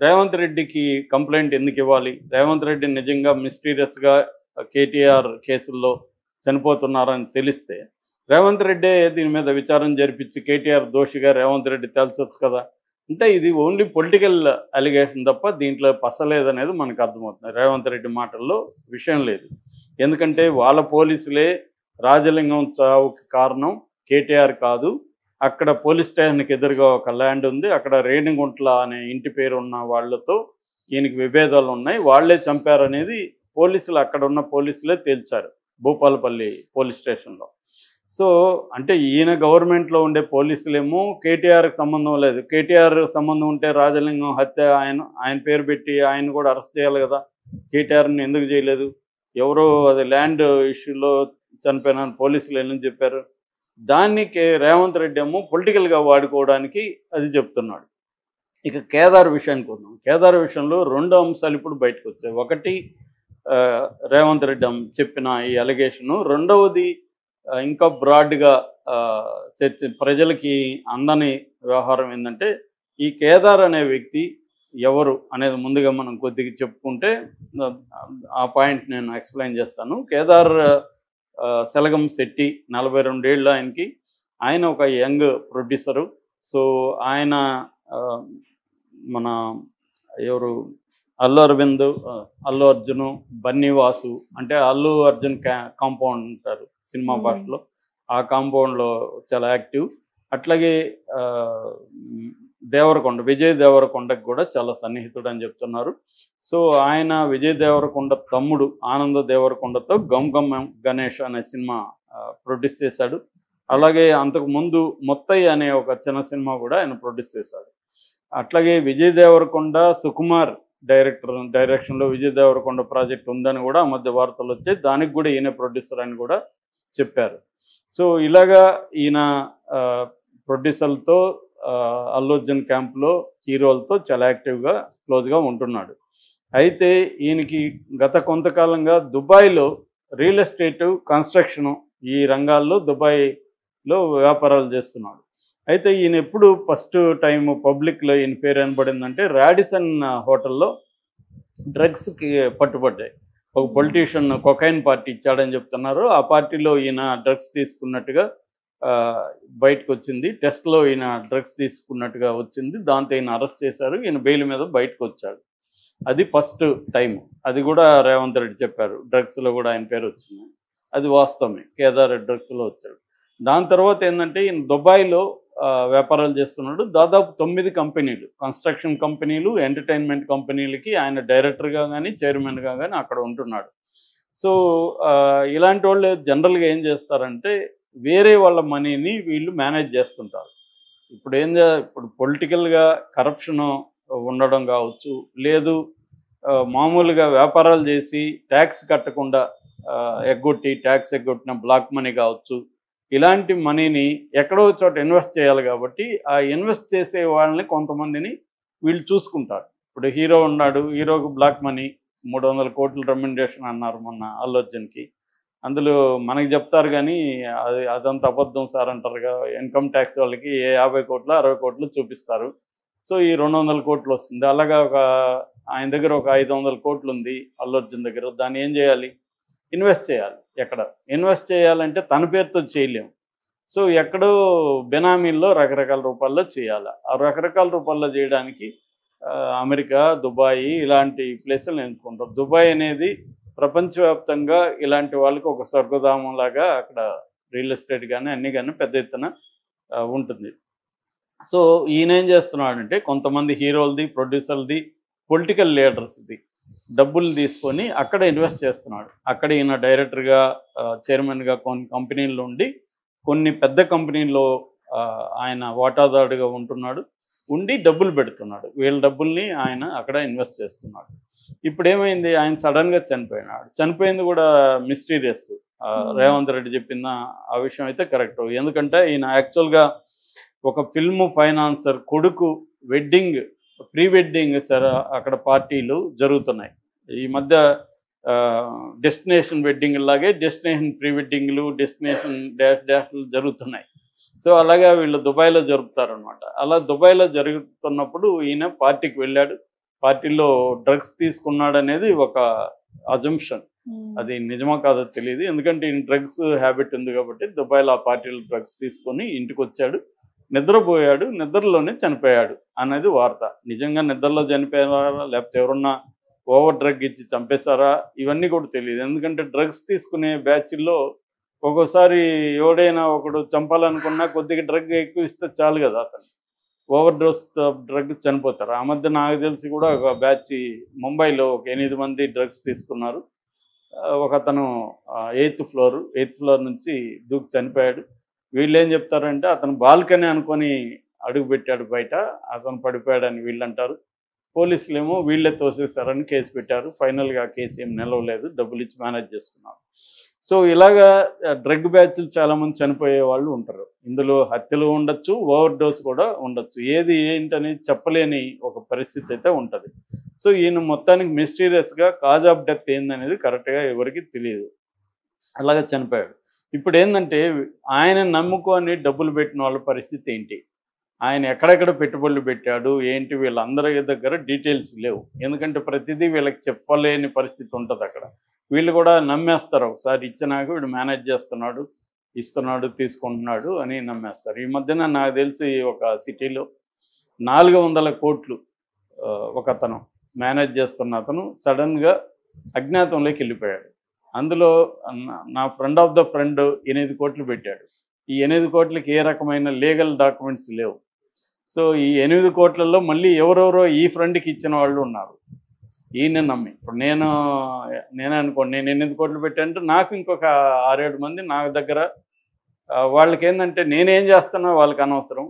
రేవంత్ రెడ్డికి కంప్లైంట్ ఎందుకు ఇవ్వాలి? రేవంత్ రెడ్డి నిజంగా మిస్టీరియస్‌గా కేటీఆర్ కేసుల్లో చనిపోతున్నారని తెలిస్తే రేవంత్ రెడ్డే దీని మీద విచారణ జరిపించి కేటీఆర్ దోషిగా రేవంత్ రెడ్డి తేల్చొచ్చు కదా! అంటే ఇది ఓన్లీ పొలిటికల్ అలిగేషన్ తప్ప దీంట్లో పసలేదనేది మనకు అర్థమవుతుంది. రేవంత్ రెడ్డి మాటల్లో విషయం లేదు. ఎందుకంటే వాళ్ళ పోలీసులే రాజలింగం చావుకి కారణం కేటీఆర్ కాదు. అక్కడ పోలీస్ స్టేషన్‌కి ఎదురుగా ఒక ల్యాండ్ ఉంది. అక్కడ రేణిగుంట్ల అనే ఇంటి పేరు ఉన్న వాళ్ళతో ఈయనకి విభేదాలు ఉన్నాయి. వాళ్ళే చంపారనేది పోలీసులు అక్కడున్న పోలీసులే తేల్చారు. భూపాలపల్లి పోలీస్ స్టేషన్‌లో. సో, అంటే ఈయన గవర్నమెంట్లో ఉండే పోలీసులేమో కేటీఆర్‌కి సంబంధం లేదు. కేటీఆర్ సంబంధం ఉంటే రాజలింగం హత్య ఆయన పేరు పెట్టి ఆయన్ని కూడా అరెస్ట్ చేయాలి కదా! కేటీఆర్‌ని ఎందుకు చేయలేదు? ఎవరో అది ల్యాండ్ ఇష్యూలో చనిపోయినారని పోలీసులు ఎందుకు చెప్పారు? దాన్ని రేవంత్ రెడ్డి ఏమో పొలిటికల్‌గా వాడుకోవడానికి అది చెప్తున్నాడు. ఇక కేదార్ విషయానికి వద్దాం. కేదార్ విషయంలో 2 అంశాలు ఇప్పుడు బయటకొచ్చాయి. ఒకటి రేవంత్ రెడ్డి చెప్పిన ఈ అలిగేషను. రెండవది ఇంకా బ్రాడ్‌గా ప్రజలకి అందని వ్యవహారం ఏందంటే, ఈ కేదార్ అనే వ్యక్తి ఎవరు అనేది ముందుగా మనం కొద్దిగా చెప్పుకుంటే ఆ పాయింట్ నేను ఎక్స్‌ప్లెయిన్ చేస్తాను. కేదార్ సెలగం శెట్టి 42 ఏళ్ళు ఆయనకి. ఆయన ఒక యంగ్ ప్రొడ్యూసరు. సో, ఆయన మన ఎవరు అల్లు అరవింద్, అల్లు అర్జును, బన్నీ వాసు అంటే అల్లు అర్జున్ కాంపౌండ్ అంటారు సినిమా భాషలో. ఆ కాంపౌండ్‌లో చాలా యాక్టివ్. అట్లాగే దేవరకొండ, విజయ్ దేవరకొండకి కూడా చాలా సన్నిహితుడని చెప్తున్నారు. సో, ఆయన విజయ్ దేవరకొండ తమ్ముడు ఆనంద దేవరకొండతో గమ్ గమ్ గణేష్ అనే సినిమా ప్రొడ్యూస్ చేశాడు. అలాగే అంతకుముందు ముత్తయ్య అనే ఒక చిన్న సినిమా కూడా ఆయన ప్రొడ్యూస్ చేశాడు. అట్లాగే విజయ్ దేవరకొండ, సుకుమార్ డైరెక్షన్లో విజయ్ దేవరకొండ ప్రాజెక్ట్ ఉందని కూడా ఆ మధ్య వార్తలు వచ్చాయి. దానికి కూడా ఈయన ప్రొడ్యూసర్ అని కూడా చెప్పారు. సో, ఇలాగా ఈయన ప్రొడ్యూసర్లతో అల్లు అర్జున్ క్యాంప్లో హీరోలతో చాలా యాక్టివ్గా క్లోజ్గా ఉంటున్నాడు. అయితే ఈయనకి గత కొంతకాలంగా దుబాయ్లో రియల్ ఎస్టేటు, కన్స్ట్రక్షను ఈ రంగాల్లో దుబాయ్లో వ్యాపారాలు చేస్తున్నాడు. అయితే ఈయన ఎప్పుడు ఫస్ట్ టైం పబ్లిక్లో ఈయన పేరు వినబడిందంటే రాడిసన్ హోటల్లో డ్రగ్స్కి పట్టుబడ్డాయి. ఒక పొలిటీషియన్ కొకైన్ పార్టీ ఇచ్చాడని చెప్తున్నారు. ఆ పార్టీలో ఈయన డ్రగ్స్ తీసుకున్నట్టుగా బయటకు వచ్చింది. టెస్ట్లో ఈయన డ్రగ్స్ తీసుకున్నట్టుగా వచ్చింది. దాంతో ఈయన అరెస్ట్ చేశారు. ఈయన బెయిల్ మీద బయటకు వచ్చాడు. అది ఫస్ట్ టైం. అది కూడా రేవంత్ రెడ్డి చెప్పారు. డ్రగ్స్లో కూడా ఆయన పేరు వచ్చింది. అది వాస్తవమే. కేదార్ డ్రగ్స్లో వచ్చాడు. దాని తర్వాత ఏంటంటే ఈయన దుబాయ్లో వ్యాపారాలు చేస్తున్నాడు. దాదాపు 9 కంపెనీలు, కన్స్ట్రక్షన్ కంపెనీలు, ఎంటర్టైన్మెంట్ కంపెనీలకి ఆయన డైరెక్టర్గా కానీ చైర్మన్గా కానీ అక్కడ ఉంటున్నాడు. సో, ఇలాంటి వాళ్ళు జనరల్గా ఏం చేస్తారంటే వేరే వాళ్ళ మనీని వీళ్ళు మేనేజ్ చేస్తుంటారు. ఇప్పుడు పొలిటికల్గా కరప్షను ఉండడం కావచ్చు, లేదు మామూలుగా వ్యాపారాలు చేసి ట్యాక్స్ కట్టకుండా ట్యాక్స్ ఎగ్గొట్టిన బ్లాక్ మనీ కావచ్చు, ఇలాంటి మనీని ఎక్కడో చోట ఇన్వెస్ట్ చేయాలి కాబట్టి ఆ ఇన్వెస్ట్ చేసే వాళ్ళని కొంతమందిని వీళ్ళు చూసుకుంటారు. ఇప్పుడు హీరో ఉన్నాడు, హీరోకు బ్లాక్ మనీ 300 కోట్ల రెమ్యునరేషన్ అన్నారు మొన్న అల్లు అర్జున్కి. అందులో మనకి చెప్తారు కానీ అదంతా అబద్ధం సార్ అంటారుగా. ఇన్కమ్ ట్యాక్స్ వాళ్ళకి 50 కోట్లు 60 కోట్లు చూపిస్తారు. సో, ఈ 200 కోట్లు వస్తుంది. అలాగా ఆయన దగ్గర ఒక 500 కోట్లు ఉంది అల్లు అర్జున్ దగ్గర. దాన్ని ఏం చేయాలి? ఇన్వెస్ట్ చేయాలి. ఎక్కడ ఇన్వెస్ట్ చేయాలంటే తన పేరుతో చేయలేము. సో, ఎక్కడో బెనామీల్లో రకరకాల రూపాల్లో చేయాలి. ఆ రకరకాల రూపాల్లో చేయడానికి అమెరికా, దుబాయ్ ఇలాంటి ప్లేసులు ఎంచుకుంటారు. దుబాయ్ అనేది ప్రపంచవ్యాప్తంగా ఇలాంటి వాళ్ళకి ఒక స్వర్గధామం లాగా అక్కడ రియల్ ఎస్టేట్ కానీ అన్నీ కానీ పెద్ద ఎత్తున ఉంటుంది. సో, ఈయన ఏం చేస్తున్నాడంటే కొంతమంది హీరోలది, ప్రొడ్యూసర్లది, పొలిటికల్ లీడర్స్ది డబ్బులు తీసుకొని అక్కడ ఇన్వెస్ట్ చేస్తున్నాడు. అక్కడ ఈయన డైరెక్టర్గా, చైర్మన్గా కొన్ని కంపెనీల్లో ఉండి కొన్ని పెద్ద కంపెనీల్లో ఆయన వాటాదారుడిగా ఉండి డబ్బులు పెడుతున్నాడు. వీళ్ళ డబ్బుల్ని ఆయన అక్కడ ఇన్వెస్ట్ చేస్తున్నాడు. ఇప్పుడు ఏమైంది? ఆయన సడన్గా చనిపోయినాడు. చనిపోయింది కూడా మిస్టీరియస్. రేవంత్ రెడ్డి చెప్పిన ఆ విషయం అయితే కరెక్ట్. ఎందుకంటే ఈయన యాక్చువల్గా ఒక ఫిల్మ్ ఫైనాన్సర్ కొడుకు ప్రీ వెడ్డింగ్ అక్కడ పార్టీలు జరుగుతున్నాయి. ఈ మధ్య డెస్టినేషన్ వెడ్డింగ్ లాగే డెస్టినేషన్ ప్రీ వెడ్డింగ్లు, డెస్టినేషన్ డాష్లు జరుగుతున్నాయి. సో, అలాగా వీళ్ళు దుబాయ్లో జరుపుతారనమాట. అలా దుబాయ్లో జరుగుతున్నప్పుడు ఈయన పార్టీకి వెళ్ళాడు. పార్టీలో డ్రగ్స్ తీసుకున్నాడనేది ఒక అజంప్షన్. అది నిజమా కాదో తెలియదు. ఎందుకంటే ఈయన డ్రగ్స్ హ్యాబిట్ ఉంది కాబట్టి దుబాయ్లో ఆ పార్టీలో డ్రగ్స్ తీసుకొని ఇంటికి వచ్చాడు, నిద్రపోయాడు, నిద్రలోనే చనిపోయాడు అనేది వార్త. నిజంగా నిద్రలో చనిపోయారా లేకపోతే ఎవరన్నా ఓవర్ డ్రగ్ ఇచ్చి చంపేశారా ఇవన్నీ కూడా తెలియదు. ఎందుకంటే డ్రగ్స్ తీసుకునే బ్యాచ్ల్లో ఒక్కోసారి ఎవడైనా ఒకడు చంపాలనుకున్నా కొద్దిగా డ్రగ్ ఎక్కువ ఇస్తే చాలు కదా, అతను ఓవర్ డోస్ డ్రగ్ చనిపోతారు. ఆ మధ్య నాకు తెలిసి కూడా ఒక బ్యాచ్ ముంబైలో ఒక 8 మంది డ్రగ్స్ తీసుకున్నారు. ఒక అతను 8th ఫ్లోర్ నుంచి దూకి చనిపోయాడు. వీళ్ళు ఏం చెప్తారంటే అతను బాల్కనీ అనుకొని అడుగు పెట్టాడు బయట, అతను పడిపోయాడని వీళ్ళు అంటారు. పోలీసులేమో వీళ్ళే తోసేశారని కేసు పెట్టారు. ఫైనల్గా కేసు ఏం నిలవలేదు, డబ్బులు ఇచ్చి మేనేజ్ చేసుకున్నారు. సో ఇలాగా డ్రగ్ బ్యాచ్లు చాలామంది చనిపోయే వాళ్ళు ఉంటారు. ఇందులో హత్యలు ఉండొచ్చు, ఓవర్ డోస్ కూడా ఉండొచ్చు. ఏది ఏంటనేది చెప్పలేని ఒక పరిస్థితి అయితే ఉంటుంది. సో ఈయన మొత్తానికి మిస్టీరియస్గా కాజ్ ఆఫ్ డెత్ ఏందనేది కరెక్ట్గా ఎవరికి తెలియదు, అలాగే చనిపోయాడు. ఇప్పుడు ఏంటంటే ఆయన నమ్ముకొని డబ్బులు పెట్టిన వాళ్ళ పరిస్థితి ఏంటి, ఆయన ఎక్కడెక్కడ పెట్టుబడులు పెట్టాడు ఏంటి, వీళ్ళందరి దగ్గర డీటెయిల్స్ లేవు. ఎందుకంటే ప్రతిదీ వీళ్ళకి చెప్పలేని పరిస్థితి ఉంటుంది అక్కడ. వీళ్ళు కూడా నమ్మేస్తారు, ఒకసారి ఇచ్చినాక వీడు మేనేజ్ చేస్తున్నాడు, ఇస్తున్నాడు, తీసుకుంటున్నాడు అని నమ్మేస్తారు. ఈ మధ్యన నాకు తెలిసి ఒక సిటీలో 400 కోట్లు ఒక అతను మేనేజ్ చేస్తున్న అతను సడన్గా అజ్ఞాతంలోకి వెళ్ళిపోయాడు. అందులో నా ఫ్రెండ్ ఆఫ్ ద ఫ్రెండ్ 8 కోట్లు పెట్టాడు. ఈ 8 కోట్లకి ఏ రకమైన లీగల్ డాక్యుమెంట్స్ లేవు. సో ఈ 8 కోట్లలో మళ్ళీ ఎవరెవరో ఈ ఫ్రెండ్కి ఇచ్చిన వాళ్ళు ఉన్నారు, ఈయన నమ్మి. ఇప్పుడు నేనే అనుకోండి, నేను 8 కోట్లు పెట్టానంటే నాకు ఇంకొక 6-7 మంది నా దగ్గర, వాళ్ళకి ఏంటంటే నేనేం చేస్తున్నా వాళ్ళకి అనవసరం,